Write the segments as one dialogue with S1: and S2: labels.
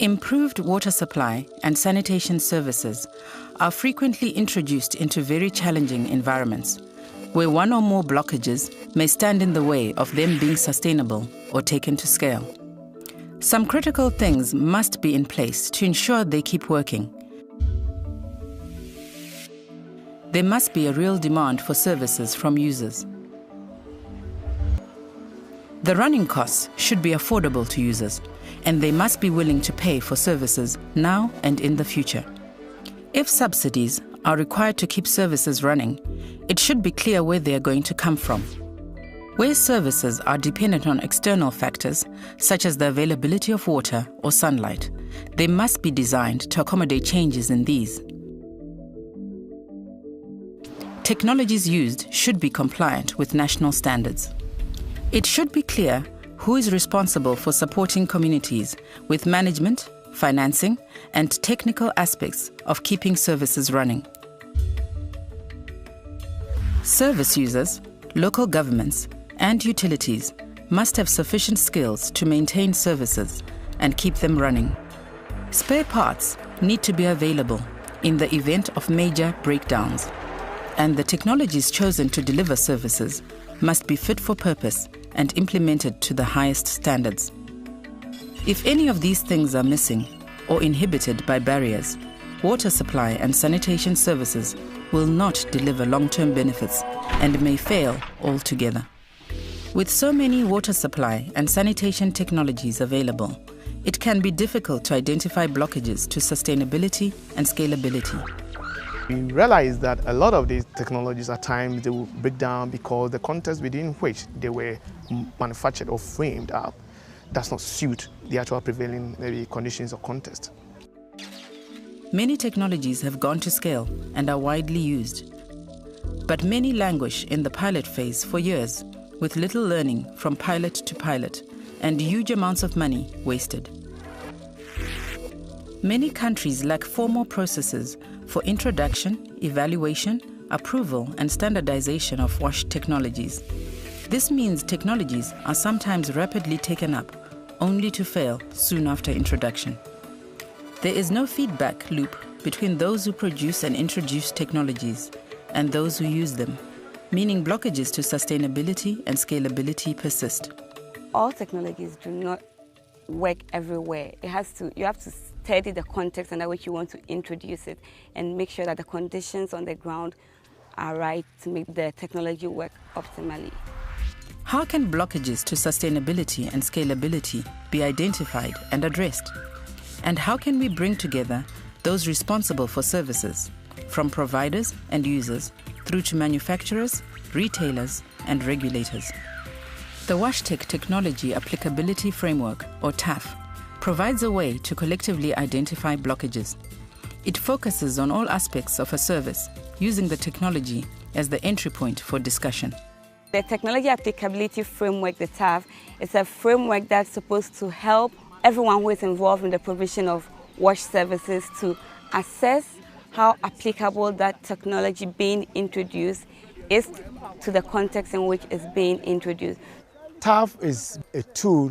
S1: Improved water supply and sanitation services are frequently introduced into very challenging environments, where one or more blockages may stand in the way of them being sustainable or taken to scale. Some critical things must be in place to ensure they keep working. There must be a real demand for services from users. The running costs should be affordable to users, and they must be willing to pay for services now and in the future. If subsidies are required to keep services running, it should be clear where they are going to come from. Where services are dependent on external factors, such as the availability of water or sunlight, they must be designed to accommodate changes in these. Technologies used should be compliant with national standards. It should be clear who is responsible for supporting communities with management, financing, and technical aspects of keeping services running. Service users, local governments, and utilities must have sufficient skills to maintain services and keep them running. Spare parts need to be available in the event of major breakdowns, and the technologies chosen to deliver services must be fit for purpose and implemented to the highest standards. If any of these things are missing or inhibited by barriers, water supply and sanitation services will not deliver long-term benefits and may fail altogether. With so many water supply and sanitation technologies available, it can be difficult to identify blockages to sustainability and scalability.
S2: We realize that a lot of these technologies at times they will break down because the context within which they were manufactured or framed up does not suit the actual prevailing conditions or context.
S1: Many technologies have gone to scale and are widely used, but many languish in the pilot phase for years with little learning from pilot to pilot and huge amounts of money wasted. Many countries lack formal processes for introduction, evaluation, approval, and standardization of WASH technologies. This means technologies are sometimes rapidly taken up, only to fail soon after introduction. There is no feedback loop between those who produce and introduce technologies and those who use them, meaning blockages to sustainability and scalability persist.
S3: All technologies do not work everywhere. You have to study the context under which you want to introduce it and make sure that the conditions on the ground are right to make the technology work optimally.
S1: How can blockages to sustainability and scalability be identified and addressed? And how can we bring together those responsible for services, from providers and users through to manufacturers, retailers, and regulators? The WASHTech Technology Applicability Framework, or TAF, provides a way to collectively identify blockages. It focuses on all aspects of a service, using the technology as the entry point for discussion.
S3: The Technology Applicability Framework, the TAF, is a framework that's supposed to help everyone who is involved in the provision of WASH services to assess how applicable that technology being introduced is to the context in which it's being introduced.
S4: TAF is a tool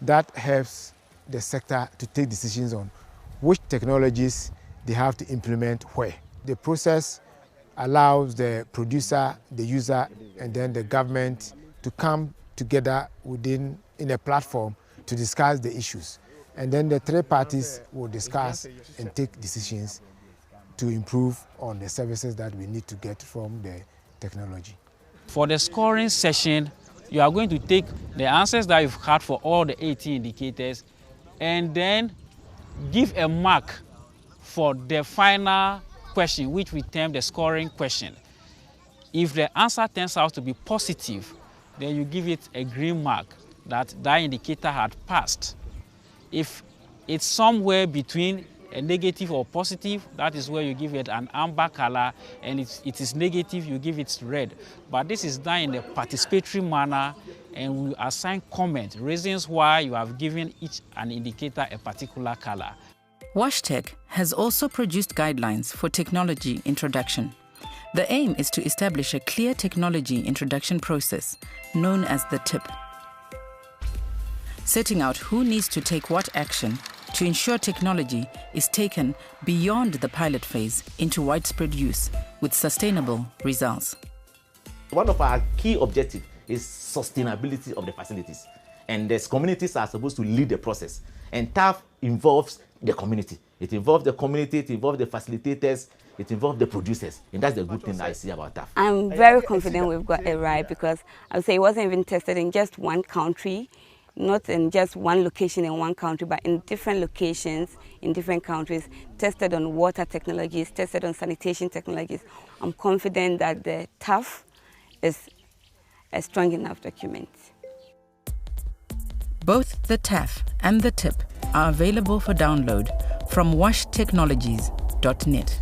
S4: that helps the sector to take decisions on which technologies they have to implement where. The process allows the producer, the user, and then the government to come together in a platform to discuss the issues. And then the three parties will discuss and take decisions to improve on the services that we need to get from the technology.
S5: For the scoring session, you are going to take the answers that you've had for all the 18 indicators and then give a mark for the final question, which we term the scoring question. If the answer turns out to be positive, then you give it a green mark that indicator had passed. If it's somewhere between a negative or positive, that is where you give it an amber color, and if it is negative, you give it red. But this is done in a participatory manner, and we assign comment, reasons why you have given each an indicator a particular color.
S1: WASHTech has also produced guidelines for technology introduction. The aim is to establish a clear technology introduction process, known as the TIP, setting out who needs to take what action to ensure technology is taken beyond the pilot phase into widespread use with sustainable results.
S6: One of our key objectives is sustainability of the facilities. And the communities are supposed to lead the process. And TAF involves the community. It involves the community, it involves the facilitators, it involves the producers. And that's the good thing I see about TAF.
S3: I'm very confident we've got it right, because I would say it wasn't even tested in just one country, not in just one location in one country, but in different locations in different countries, tested on water technologies, tested on sanitation technologies. I'm confident that the TAF is a strong enough document.
S1: Both the TAF and the TIP are available for download from washtechnologies.net.